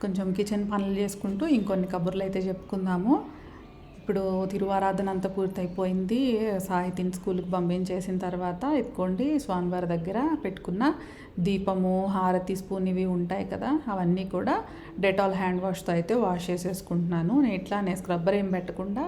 కొంచెం కిచెన్ పనులు చేసుకుంటూ ఇంకొన్ని కబుర్లు అయితే చెప్పుకుందాము. ఇప్పుడు తిరువారాధన అంతా పూర్తయిపోయింది. సాహితిని స్కూల్కి పంపించేసిన తర్వాత ఎత్తుకోండి స్వామివారి దగ్గర పెట్టుకున్న దీపము, హారతి, స్పూన్ ఇవి ఉంటాయి కదా, అవన్నీ కూడా డెటాల్ హ్యాండ్ వాష్తో అయితే వాష్ చేసేసుకుంటున్నాను. నేను ఇట్లానే స్క్రబ్బర్ ఏం పెట్టకుండా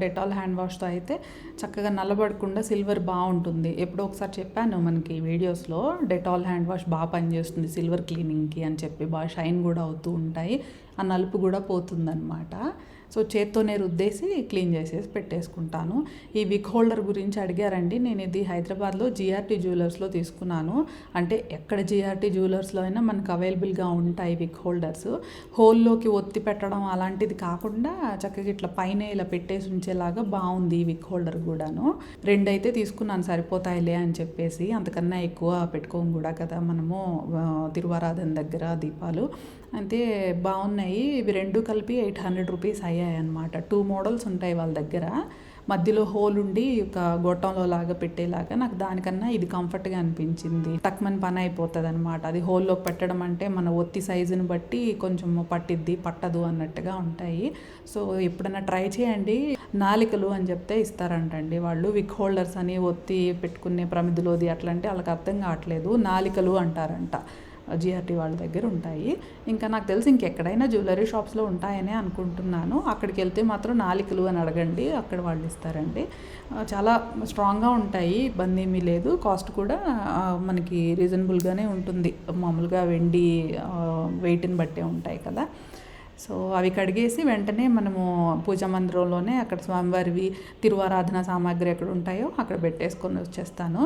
డెటాల్ హ్యాండ్ వాష్తో అయితే చక్కగా నల్లబడకుండా సిల్వర్ బాగుంటుంది. ఎప్పుడో ఒకసారి చెప్పాను మనకి వీడియోస్లో, డెటాల్ హ్యాండ్ వాష్ బాగా పనిచేస్తుంది సిల్వర్ క్లీనింగ్కి అని చెప్పి. బాగా షైన్ కూడా అవుతూ ఉంటాయి, ఆ నలుపు కూడా పోతుందన్నమాట. సో చేత్తోనే రుద్దేసి క్లీన్ చేసేసి పెట్టేసుకుంటాను. ఈ విక్ హోల్డర్ గురించి అడిగారండి. నేను ఇది హైదరాబాద్లో జిఆర్టీ జ్యువెలర్స్లో తీసుకున్నాను. అంటే ఎక్కడ జిఆర్టీ జ్యువెలర్స్లో అయినా మనకు అవైలబుల్గా ఉంటాయి విక్ హోల్డర్స్. హోల్లోకి ఒత్తి పెట్టడం అలాంటిది కాకుండా చక్కగా ఇట్లా పైన ఇలా పెట్టేసి ఉంచేలాగా బాగుంది ఈ విక్ హోల్డర్ కూడాను. 2 అయితే తీసుకున్నాను, సరిపోతాయిలే అని చెప్పేసి. అంతకన్నా ఎక్కువ పెట్టుకోము కూడా కదా మనము తిరువారాధన దగ్గర దీపాలు. అయితే బాగున్నాయి ఇవి. 2 కలిపి 800 రూపీస్ అయ్యాయి అన్నమాట. 2 మోడల్స్ ఉంటాయి వాళ్ళ దగ్గర. మధ్యలో హోల్ ఉండి ఒక గొట్టంలో లాగా పెట్టేలాగా. నాకు దానికన్నా ఇది కంఫర్ట్గా అనిపించింది. తక్కువని పని అయిపోతుంది అనమాట. అది హోల్లోకి పెట్టడం అంటే మన ఒత్తి సైజుని బట్టి కొంచెం పట్టిద్ది పట్టదు అన్నట్టుగా ఉంటాయి. సో ఎప్పుడైనా ట్రై చేయండి. నాలికలు అని చెప్తే ఇస్తారంటండి వాళ్ళు. విక్ హోల్డర్స్ అని ఒత్తి పెట్టుకునే ప్రమిదిలోది అట్లా అంటే వాళ్ళకి అర్థం కావట్లేదు. నాలికలు అంటారంట. జిఆర్టీ వాళ్ళ దగ్గర ఉంటాయి. ఇంకా నాకు తెలిసి ఇంకెక్కడైనా జ్యువెలరీ షాప్స్లో ఉంటాయనే అనుకుంటున్నాను. అక్కడికి వెళ్తే మాత్రం నాలికలు అని అడగండి, అక్కడ వాళ్ళు ఇస్తారండి. చాలా స్ట్రాంగ్గా ఉంటాయి, ఇబ్బంది ఏమీ లేదు. కాస్ట్ కూడా మనకి రీజనబుల్గానే ఉంటుంది. మామూలుగా వెండి వెయిట్ని బట్టే ఉంటాయి కదా. సో అవి కడిగేసి వెంటనే మనము పూజా మందిరంలోనే అక్కడ స్వామివారివి తిరువారాధన సామాగ్రి ఎక్కడ ఉంటాయో అక్కడ పెట్టేసుకొని వచ్చేస్తాను.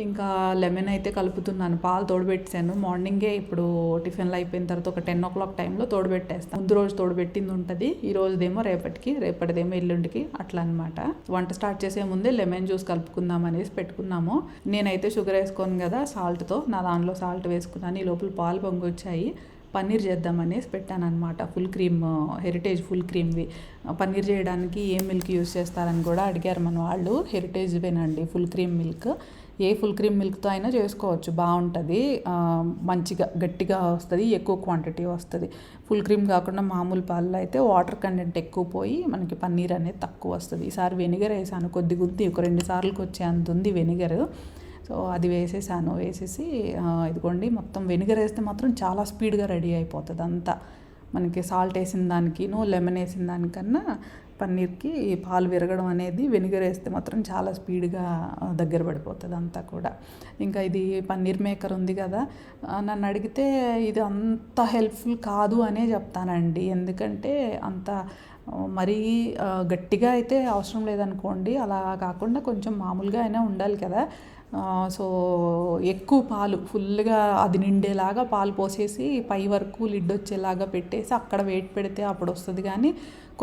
ఇంకా లెమన్ అయితే కలుపుతున్నాను. పాలు తోడుపెట్టాను మార్నింగే. ఇప్పుడు టిఫిన్లు అయిపోయిన తర్వాత ఒక 10 o'clock టైంలో తోడుపెట్టేస్తాను. ముందు రోజు తోడుపెట్టింది ఉంటుంది, ఈ రోజుదేమో రేపటిదేమో ఎల్లుండికి, అట్లా అనమాట. వంట స్టార్ట్ చేసే ముందే లెమన్ జ్యూస్ కలుపుకుందాం అనేసి పెట్టుకున్నాము. నేనైతే షుగర్ వేసుకోను కదా, సాల్ట్తో. నా దానిలో సాల్ట్ వేసుకున్నాను. ఈ లోపల పాలు పొంగొచ్చాయి. పన్నీర్ చేద్దామనేసి పెట్టాను అనమాట. ఫుల్ క్రీమ్, హెరిటేజ్ ఫుల్ క్రీమ్వి. పన్నీర్ చేయడానికి ఏ మిల్క్ యూస్ చేస్తారని కూడా అడిగారు మన వాళ్ళు. హెరిటేజ్వేనండి ఫుల్ క్రీమ్ మిల్క్. ఏ ఫుల్ క్రీమ్ మిల్క్తో అయినా చేసుకోవచ్చు, బాగుంటుంది. మంచిగా గట్టిగా వస్తుంది, ఎక్కువ క్వాంటిటీ వస్తుంది. ఫుల్ క్రీమ్ కాకుండా మామూలు పాలలో అయితే వాటర్ కంటెంట్ ఎక్కువ పోయి మనకి పన్నీర్ అనేది తక్కువ వస్తుంది. ఈసారి వెనిగర్ వేసాను కొద్దిగా ఉంది, ఒక 2 సార్లకు వచ్చే అంత ఉంది వెనిగర్. సో అది వేసేసాను. వేసేసి ఇదిగోండి మొత్తం వెనిగర్ వేస్తే మాత్రం చాలా స్పీడ్గా రెడీ అయిపోతుంది అంతా. మనకి సాల్ట్ వేసిన దానికిను లెమన్ వేసిన దానికన్నా పన్నీర్కి పాలు విరగడం అనేది వెనిగర్ వేస్తే మాత్రం చాలా స్పీడ్గా దగ్గర పడిపోతుంది అంతా కూడా. ఇంకా ఇది పన్నీర్ మేకర్ ఉంది కదా, నన్ను అడిగితే ఇది అంత హెల్ప్ఫుల్ కాదు అనే చెప్తానండి. ఎందుకంటే అంత మరీ గట్టిగా అయితే అవసరం లేదనుకోండి. అలా కాకుండా కొంచెం మామూలుగా అయినా ఉండాలి కదా. సో ఎక్కువ పాలు ఫుల్గా అది నిండేలాగా పాలు పోసేసి పై వరకు లిడ్ వచ్చేలాగా పెట్టేసి అక్కడ వెయిట్ పెడితే అప్పుడు వస్తుంది. కానీ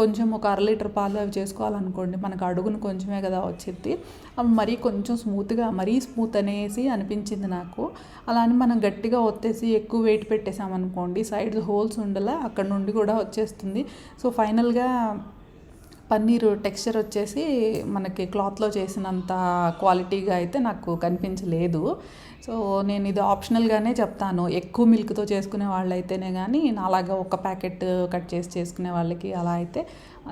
కొంచెం ఒక 1/2 లీటర్ పాలు అవి చేసుకోవాలనుకోండి, మనకు అడుగును కొంచెమే కదా వచ్చేది. అవి మరీ కొంచెం స్మూత్గా, మరీ స్మూత్ అనేసి అనిపించింది నాకు. అలా అని మనం గట్టిగా ఒత్తేసి ఎక్కువ వెయిట్ పెట్టేసామనుకోండి, సైడ్ హోల్స్ ఉండలా, అక్కడ నుండి కూడా వచ్చేస్తుంది. సో ఫైనల్గా పన్నీరు టెక్స్చర్ వచ్చేసి మనకి క్లాత్లో చేసినంత క్వాలిటీగా అయితే నాకు కనిపించలేదు. సో నేను ఇది ఆప్షనల్గానే చెప్తాను. ఎక్కువ మిల్క్తో చేసుకునే వాళ్ళైతేనే కానీ, అలాగా ఒక ప్యాకెట్ కట్ చేసి చేసుకునే వాళ్ళకి అలా అయితే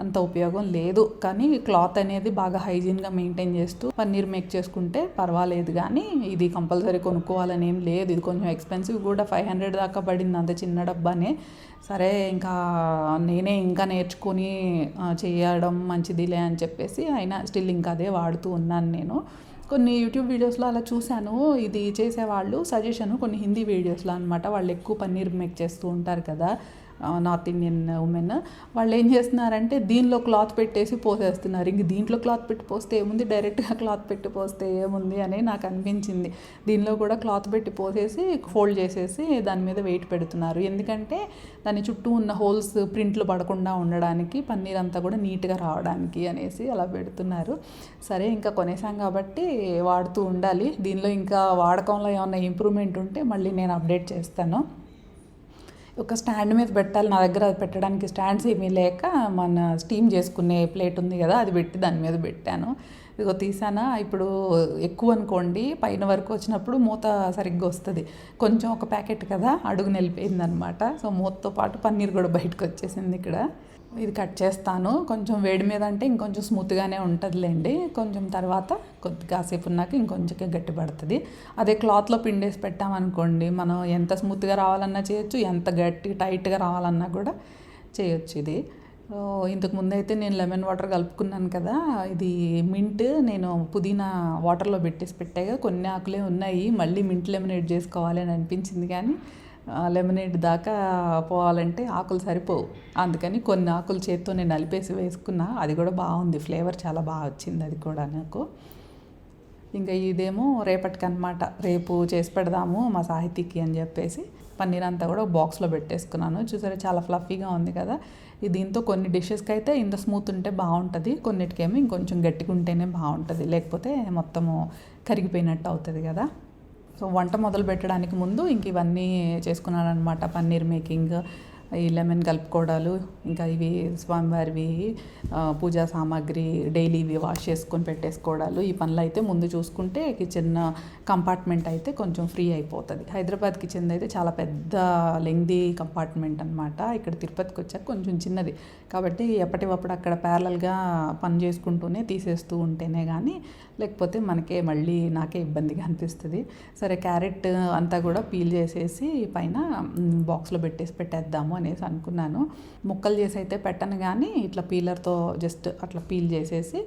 అంత ఉపయోగం లేదు. కానీ క్లాత్ అనేది బాగా హైజీన్గా మెయింటైన్ చేస్తూ పన్నీర్ మేక్ చేసుకుంటే పర్వాలేదు. కానీ ఇది కంపల్సరీ కొనుక్కోవాలని ఏం లేదు. ఇది కొంచెం ఎక్స్పెన్సివ్ కూడా, 500 దాకా పడింది అంత చిన్న డబ్బానే. సరే ఇంకా నేనే ఇంకా నేర్చుకొని చేయడం మంచిదిలే అని చెప్పేసి అయినా స్టిల్ ఇంకా అదే వాడుతూ ఉన్నాను నేను. కొన్ని యూట్యూబ్ వీడియోస్లో అలా చూశాను, ఇది చేసేవాళ్ళు సజెషన్ కొన్ని హిందీ వీడియోస్లో అనమాట. వాళ్ళు ఎక్కువ పన్నీర్ మేక్ చేస్తూ ఉంటారు కదా, నార్త్ ఇండియన్ ఉమెన్. వాళ్ళు ఏం చేస్తున్నారంటే దీనిలో క్లాత్ పెట్టేసి పోసేస్తున్నారు. ఇంక దీంట్లో క్లాత్ పెట్టి పోస్తే ఏముంది, డైరెక్ట్గా క్లాత్ పెట్టి పోస్తే ఏముంది అని నాకు అనిపించింది. దీనిలో కూడా క్లాత్ పెట్టి పోసేసి ఫోల్డ్ చేసేసి దాని మీద వెయిట్ పెడుతున్నారు. ఎందుకంటే దాని చుట్టూ ఉన్న హోల్స్ ప్రింట్లు పడకుండా ఉండడానికి, పన్నీర్ అంతా కూడా నీట్గా రావడానికి అనేసి అలా పెడుతున్నారు. సరే ఇంకా కొనేసాం కాబట్టి వాడుతూ ఉండాలి. దీనిలో ఇంకా వాడకంలో ఏమన్నా ఇంప్రూవ్మెంట్ ఉంటే మళ్ళీ నేను అప్డేట్ చేస్తాను. ఒక స్టాండ్ మీద పెట్టాలి, నా దగ్గర అది పెట్టడానికి స్టాండ్స్ ఏమీ లేక మన స్టీమ్ చేసుకునే ప్లేట్ ఉంది కదా, అది పెట్టి దాని మీద పెట్టాను. ఇదిగో తీసానా. ఇప్పుడు ఎక్కువ అనుకోండి, పైన వరకు వచ్చినప్పుడు మూత సరిగ్గా వస్తుంది. కొంచెం ఒక ప్యాకెట్ కదా, అడుగు నిలిపోయింది అనమాట. సో మూతతో పాటు పన్నీర్ కూడా బయటకు వచ్చేసింది ఇక్కడ. ఇది కట్ చేస్తాను. కొంచెం వేడి మీద అంటే ఇంకొంచెం స్మూత్గానే ఉంటుందిలేండి. కొంచెం తర్వాత కాసేపు ఉన్నాక ఇంకొంచెం గట్టి పడుతుంది. అదే క్లాత్లో పిండేసి పెట్టామనుకోండి, మనం ఎంత స్మూత్గా రావాలన్నా చేయొచ్చు, ఎంత గట్టి టైట్గా రావాలన్నా కూడా చేయొచ్చు ఇది. ఇంతకు ముందు అయితే నేను లెమన్ వాటర్ కలుపుకున్నాను కదా, ఇది మింట్ నేను పుదీనా వాటర్లో పెట్టాగా, కొన్ని ఆకులే ఉన్నాయి. మళ్ళీ మింట్ లెమనేడ్ చేసుకోవాలి అని అనిపించింది, కానీ లెమనేడ్ దాకా పోవాలంటే ఆకులు సరిపోవు. అందుకని కొన్ని ఆకులు చేత్తో నేను నలిపేసి వేసుకున్నా. అది కూడా బాగుంది, ఫ్లేవర్ చాలా బాగా వచ్చింది అది కూడా నాకు. ఇంకా ఇదేమో రేపటికి అనమాట, రేపు చేసి పెడదాము మా సాహితీకి అని చెప్పేసి పన్నీర్ అంతా కూడా బాక్స్లో పెట్టేసుకున్నాను. చూసారా చాలా ఫ్లఫీగా ఉంది కదా. దీంతో కొన్ని డిషెస్కి అయితే ఇంత స్మూత్ ఉంటే బాగుంటుంది, కొన్నిటికేమో ఇంకొంచెం గట్టిగా ఉంటేనే బాగుంటుంది, లేకపోతే మొత్తము కరిగిపోయినట్టు అవుతుంది కదా. సో వంట మొదలు పెట్టడానికి ముందు ఇంక ఇవన్నీ చేసుకున్నాను అనమాట. పన్నీర్ మేకింగ్, ఈ లెమన్ కలుపుకోవడాలు, ఇంకా ఇవి స్వామివారివి పూజా సామాగ్రి డైలీ వాష్ చేసుకొని పెట్టేసుకోవడాలు. ఈ పనులు అయితే ముందు చూసుకుంటే కిచెన్ కంపార్ట్మెంట్ అయితే కొంచెం ఫ్రీ అయిపోతుంది. హైదరాబాద్ కిచెన్ అయితే చాలా పెద్ద లెంగ్దీ కంపార్ట్మెంట్ అనమాట. ఇక్కడ తిరుపతికి వచ్చాక కొంచెం చిన్నది కాబట్టి ఎప్పటికప్పుడు అక్కడ ప్యారలల్గా పని చేసుకుంటూనే తీసేస్తూ ఉంటేనే కానీ, లేకపోతే మనకే మళ్ళీ నాకే ఇబ్బందిగా అనిపిస్తుంది. సరే క్యారెట్ అంతా కూడా పీల్ చేసేసి పైన బాక్స్లో పెట్టేద్దాము అనేసి అనుకున్నాను. ముక్కలు చేసి అయితే పెట్టను, కానీ ఇట్లా పీలర్తో జస్ట్ అట్లా పీల్ చేసేసి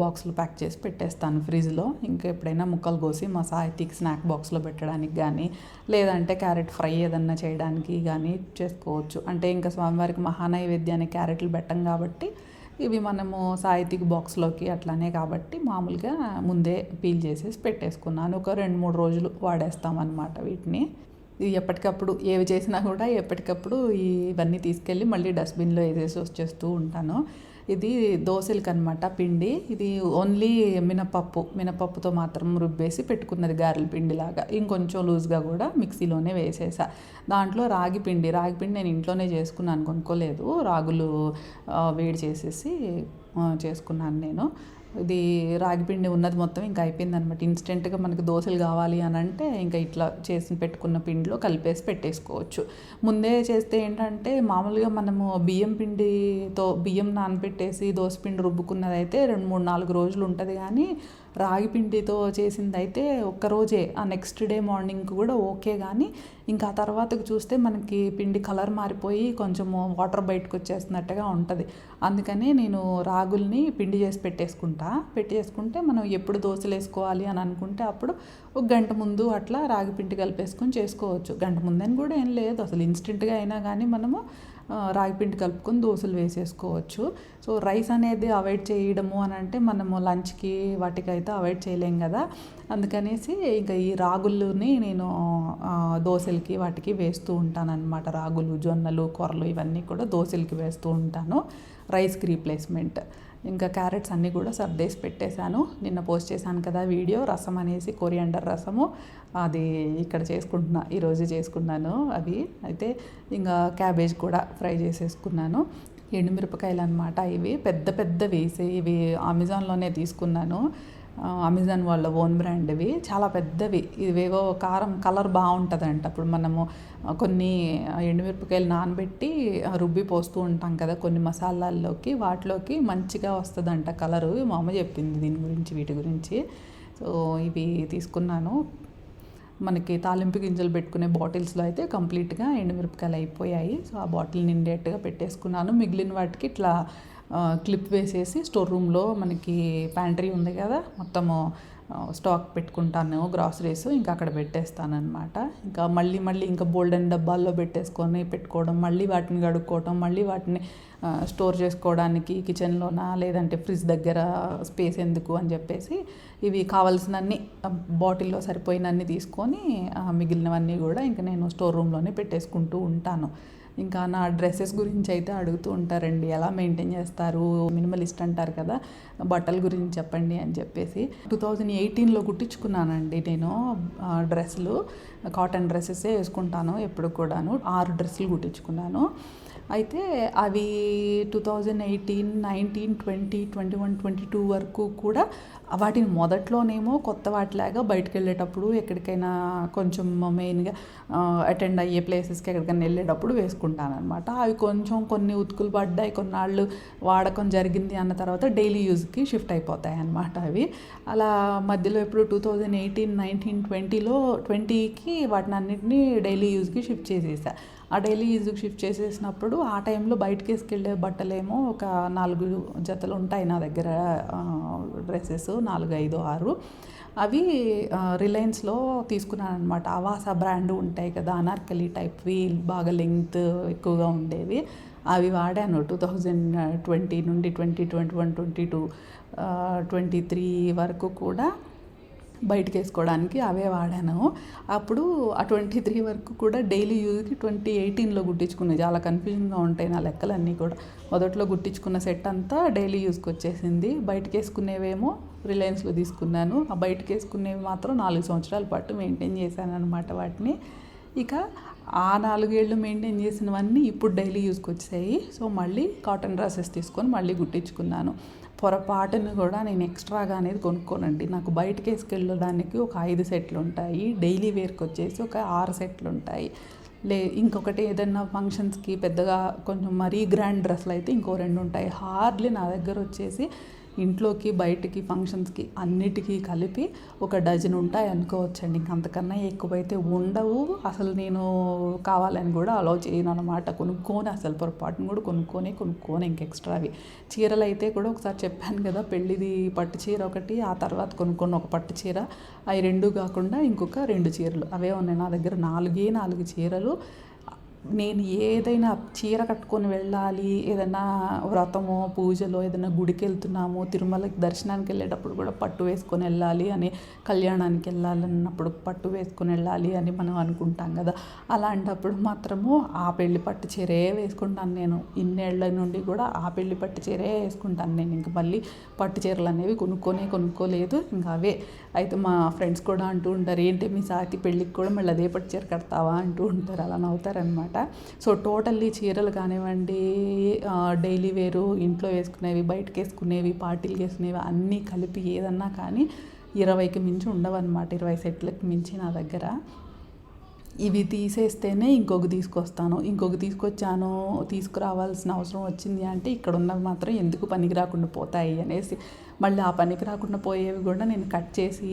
బాక్స్లో ప్యాక్ చేసి పెట్టేస్తాను ఫ్రిడ్జ్లో. ఇంకా ఎప్పుడైనా ముక్కలు కోసి మా సాహితీకి స్నాక్ బాక్స్లో పెట్టడానికి కానీ, లేదంటే క్యారెట్ ఫ్రై ఏదన్నా చేయడానికి కానీ చేసుకోవచ్చు. అంటే ఇంకా స్వామివారికి మహానైవేద్యాన్ని క్యారెట్లు పెట్టం కాబట్టి ఇవి మనము సాహితీకి బాక్స్లోకి అట్లానే కాబట్టి మామూలుగా ముందే పీల్ చేసేసి పెట్టేసుకున్నాను. ఒక 2-3 రోజులు వాడేస్తామన్నమాట వీటిని. ఇది ఎప్పటికప్పుడు ఏవి చేసినా కూడా ఎప్పటికప్పుడు ఇవన్నీ తీసుకెళ్ళి మళ్ళీ డస్ట్బిన్లో వేసేసి వచ్చేస్తూ ఉంటాను. ఇది దోశలకి అనమాట పిండి. ఇది ఓన్లీ మినపప్పుతో మాత్రం రుబ్బేసి పెట్టుకున్నది గారెల పిండిలాగా. ఇంకొంచెం లూజ్గా కూడా మిక్సీలోనే వేసేసా. దాంట్లో రాగి పిండి నేను ఇంట్లోనే చేసుకున్నాను, కొనుక్కోలేదు. రాగులు వేడి చేసేసి చేసుకున్నాను నేను. ఇది రాగి పిండి ఉన్నది మొత్తం ఇంకా అయిపోయింది అనమాట. ఇన్స్టెంట్గా మనకి దోశలు కావాలి అని అంటే ఇంకా ఇట్లా చేసి పెట్టుకున్న పిండిలో కలిపేసి పెట్టేసుకోవచ్చు. ముందే చేస్తే ఏంటంటే మామూలుగా మనము బియ్యం నానబెట్టేసి దోశ పిండి రుబ్బుకున్నది అయితే 2-3-4 రోజులు ఉంటుంది, కానీ రాగి పిండితో చేసింది అయితే ఒక్కరోజే, ఆ నెక్స్ట్ డే మార్నింగ్ కూడా ఓకే. కానీ ఇంకా ఆ తర్వాతకు చూస్తే మనకి పిండి కలర్ మారిపోయి కొంచెము వాటర్ బయటకు వచ్చేస్తున్నట్టుగా ఉంటుంది. అందుకని నేను రాగుల్ని పిండి చేసి పెట్టేసుకుంటే మనం ఎప్పుడు దోశలు వేసుకోవాలి అని అనుకుంటే అప్పుడు 1 గంట ముందు అట్లా రాగి పిండి కలిపేసుకొని చేసుకోవచ్చు. గంట ముందని కూడా ఏం లేదు, అసలు ఇన్స్టెంట్గా అయినా కానీ మనము రాగి పిండి కలుపుకొని దోశలు వేసేసుకోవచ్చు. సో రైస్ అనేది అవాయిడ్ చేయడము అని అంటే మనము లంచ్కి వాటికి అయితే అవాయిడ్ చేయలేం కదా. అందుకనేసి ఇంకా ఈ రాగులని నేను దోశలకి వాటికి వేస్తూ ఉంటాను అనమాట. రాగులు, జొన్నలు, కొర్రలు ఇవన్నీ కూడా దోశలకి వేస్తూ ఉంటాను, రైస్కి రీప్లేస్మెంట్. ఇంకా క్యారెట్స్ అన్నీ కూడా సర్దేసి పెట్టేశాను. నిన్న పోస్ట్ చేశాను కదా వీడియో, రసం అనేసి కొరియాండర్ రసము, అది ఇక్కడ ఈరోజు చేసుకున్నాను. అవి అయితే ఇంకా క్యాబేజ్ కూడా ఫ్రై చేసేసుకున్నాను. ఎండుమిరపకాయలు అనమాట, ఇవి పెద్దవి. ఇవి అమెజాన్లోనే తీసుకున్నాను. అమెజాన్ వాళ్ళ ఓన్ బ్రాండ్ ఇవి, చాలా పెద్దవి. ఇవేవో కలర్ బాగుంటుందంట. అప్పుడు మనము కొన్ని ఎండుమిరపకాయలు నానబెట్టి రుబ్బి పోస్తూ ఉంటాం కదా కొన్ని మసాలాల్లోకి, వాటిలోకి మంచిగా వస్తుందంట కలరు. మా అమ్మ చెప్పింది వీటి గురించి. సో ఇవి తీసుకున్నాను. మనకి తాలింపు గింజలు పెట్టుకునే బాటిల్స్లో అయితే కంప్లీట్గా ఎండుమిరపకాయలు అయిపోయాయి. సో ఆ బాటిల్ నిండేట్టుగా పెట్టేసుకున్నాను. మిగిలిన వాటికి ఇట్లా క్లిప్ వేసేసి స్టోర్ రూమ్లో మనకి ప్యాంట్రీ ఉంది కదా, మొత్తము స్టాక్ పెట్టుకుంటాను గ్రాసరీస్, ఇంకా అక్కడ పెట్టేస్తాను అనమాట. ఇంకా మళ్ళీ ఇంకా బోల్డెన్ డబ్బాల్లో పెట్టుకోవడం, మళ్ళీ వాటిని కడుక్కోవడం, మళ్ళీ వాటిని స్టోర్ చేసుకోవడానికి కిచెన్లోనా లేదంటే ఫ్రిడ్జ్ దగ్గర స్పేస్ ఎందుకు అని చెప్పేసి ఇవి కావాల్సినన్ని బాటిల్లో సరిపోయినన్ని తీసుకొని మిగిలినవన్నీ కూడా ఇంకా నేను స్టోర్ రూమ్లోనే పెట్టేసుకుంటూ ఉంటాను. ఇంకా నా డ్రెస్సెస్ గురించి అయితే అడుగుతూ ఉంటారండి, ఎలా మెయింటైన్ చేస్తారు, మినిమలిస్ట్ అంటారు కదా, బట్టల గురించి చెప్పండి అని చెప్పేసి. 2018లో కుట్టించుకున్నానండి నేను డ్రెస్సులు. కాటన్ డ్రెస్సెసే వేసుకుంటాను ఎప్పుడు కూడాను. 6 డ్రెస్సులు కుట్టించుకున్నాను. అయితే అవి 2018, 19, 20, 21, 22 వరకు కూడా వాటిని మొదట్లోనేమో కొత్త వాటిలాగా బయటకు వెళ్ళేటప్పుడు ఎక్కడికైనా కొంచెం మెయిన్గా అటెండ్ అయ్యే ప్లేసెస్కి ఎక్కడికైనా వెళ్ళేటప్పుడు వేసుకుంటాను అనమాట. అవి కొంచెం కొన్ని ఉతుకులు పడ్డాయి, కొన్నాళ్ళు వాడకం జరిగింది అన్న తర్వాత డైలీ యూజ్కి షిఫ్ట్ అయిపోతాయి అన్నమాట అవి. అలా మధ్యలో ఇప్పుడు 2018, 19, 20లో 20కి వాటిని అన్నింటినీ డైలీ యూజ్కి షిఫ్ట్ చేసేసా. ఆ డైలీ యూజ్కి షిఫ్ట్ చేసేసినప్పుడు ఆ టైంలో బయటకి వేసుకెళ్ళే బట్టలేమో ఒక 4 జతలు ఉంటాయి నా దగ్గర, డ్రెస్సెస్ 4, 5, 6. అవి రిలయన్స్లో తీసుకున్నాను అనమాట. అవాసా బ్రాండ్ ఉంటాయి కదా, అనార్కలి టైప్వి, బాగా లెంగ్త్ ఎక్కువగా ఉండేవి. అవి వాడాను 2020 నుండి 2021, 22, 23 వరకు కూడా బయటకు వేసుకోవడానికి అవే వాడాను. అప్పుడు ఆ 23 వరకు కూడా డైలీ యూజ్కి 2018లో కుట్టించుకున్నాయి. చాలా కన్ఫ్యూజన్గా ఉంటాయి నా లెక్కలన్నీ కూడా. మొదట్లో కుట్టించుకున్న సెట్ అంతా డైలీ యూజ్కి వచ్చేసింది. బయటకు వేసుకునేవేమో రిలయన్స్లో తీసుకున్నాను. ఆ బయటకు వేసుకునేవి మాత్రం 4 సంవత్సరాల పాటు మెయింటైన్ చేశాను అనమాట వాటిని. ఇక ఆ 4 ఏళ్ళు మెయింటైన్ చేసినవన్నీ ఇప్పుడు డైలీ యూజ్కి వచ్చాయి. సో మళ్ళీ కాటన్ డ్రెస్సెస్ తీసుకొని మళ్ళీ కుట్టించుకున్నాను. పొరపాటును కూడా నేను ఎక్స్ట్రాగా అనేది కొనుక్కోనండి. నాకు బయటకి వేసుకెళ్ళడానికి ఒక 5 సెట్లు ఉంటాయి, డైలీ వేర్కి వచ్చేసి ఒక 6 సెట్లు ఉంటాయి. ఇంకొకటి ఏదైనా ఫంక్షన్స్కి పెద్దగా కొంచెం మరీ గ్రాండ్ డ్రెస్సులు అయితే ఇంకో 2 ఉంటాయి. హార్డ్లీ నా దగ్గర వచ్చేసి ఇంట్లోకి బయటికి ఫంక్షన్స్కి అన్నిటికీ కలిపి ఒక డజన్ ఉంటాయి అనుకోవచ్చండి. ఇంకంతకన్నా ఎక్కువైతే ఉండవు. అసలు నేను కావాలని కూడా అలౌ చేయను అనమాట. కొనుక్కొని అసలు పొరపాటును కూడా కొనుక్కొని ఇంక ఎక్స్ట్రావి. చీరలు అయితే కూడా ఒకసారి చెప్పాను కదా, పెళ్ళిది పట్టు చీర ఒకటి, ఆ తర్వాత కొనుక్కొని ఒక పట్టు చీర, అవి 2 కాకుండా ఇంకొక 2 చీరలు అవే ఉన్నాయి నా దగ్గర. 4 చీరలు. నేను ఏదైనా చీర కట్టుకొని వెళ్ళాలి, ఏదైనా వ్రతమో పూజలో ఏదైనా గుడికి వెళ్తున్నాము, తిరుమలకి దర్శనానికి వెళ్ళేటప్పుడు కూడా పట్టు వేసుకొని వెళ్ళాలి అని, కళ్యాణానికి వెళ్ళాలన్నప్పుడు పట్టు వేసుకొని వెళ్ళాలి అని మనం అనుకుంటాం కదా. అలాంటప్పుడు మాత్రము ఆ పెళ్లి పట్టు చీరే వేసుకుంటాను నేను. ఇన్నేళ్ల నుండి కూడా ఆ పెళ్లి పట్టు చీరే వేసుకుంటాను నేను. ఇంక మళ్ళీ పట్టు చీరలు అనేవి కొనుక్కోలేదు ఇంకా అవే. అయితే మా ఫ్రెండ్స్ కూడా అంటూ ఉంటారు, ఏంటి మీ సాకి పెళ్ళికి కూడా మళ్ళీ అదే పట్టు చీర కడతావా అంటూ ఉంటారు. అలా నవ్వుతారనమాట. సో టోటల్లీ చీరలు కానివ్వండి, డైలీ వేరు, ఇంట్లో వేసుకునేవి, బయటకు వేసుకునేవి, పార్టీలు వేసుకునేవి అన్నీ కలిపి ఏదన్నా కానీ 20కి మించి ఉండవన్నమాట. 20 సెట్లకి మించి నా దగ్గర. ఇవి తీసేస్తేనే ఇంకొక తీసుకురావాల్సిన అవసరం వచ్చింది అంటే ఇక్కడ ఉన్నవి మాత్రం ఎందుకు పనికి రాకుండా పోతాయి అనేసి మళ్ళీ ఆ పనికి రాకుండా పోయేవి కూడా నేను కట్ చేసి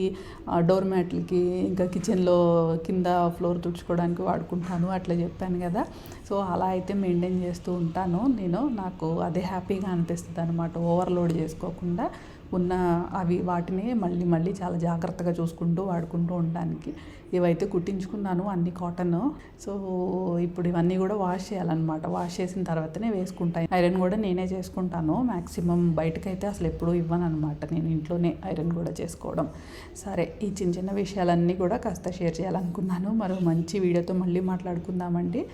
డోర్ మ్యాట్లకి, ఇంకా కిచెన్లో కింద ఫ్లోర్ తుడుచుకోవడానికి వాడుకుంటాను అట్లా చెప్పాను కదా. సో అలా అయితే మెయింటైన్ చేస్తూ ఉంటాను నేను. నాకు అదే హ్యాపీగా అనిపిస్తుంది అనమాట, ఓవర్లోడ్ చేసుకోకుండా ఉన్న వాటిని మళ్ళీ చాలా జాగ్రత్తగా చూసుకుంటూ వాడుకుంటూ ఉండడానికి. ఇవైతే కుట్టించుకున్నాను అన్ని కాటన్. సో ఇప్పుడు ఇవన్నీ కూడా వాష్ చేయాలన్నమాట. వాష్ చేసిన తర్వాతనే వేసుకుంటాను. ఐరన్ కూడా నేనే చేసుకుంటాను మ్యాక్సిమం. బయటకైతే అసలు ఎప్పుడూ ఇవ్వను అనమాట, నేను ఇంట్లోనే ఐరన్ కూడా చేసుకోవడం. సరే, ఈ చిన్న విషయాలన్నీ కూడా కాస్త షేర్ చేయాలనుకున్నాను. మరో మంచి వీడియోతో మళ్ళీ మాట్లాడుకుందామండి.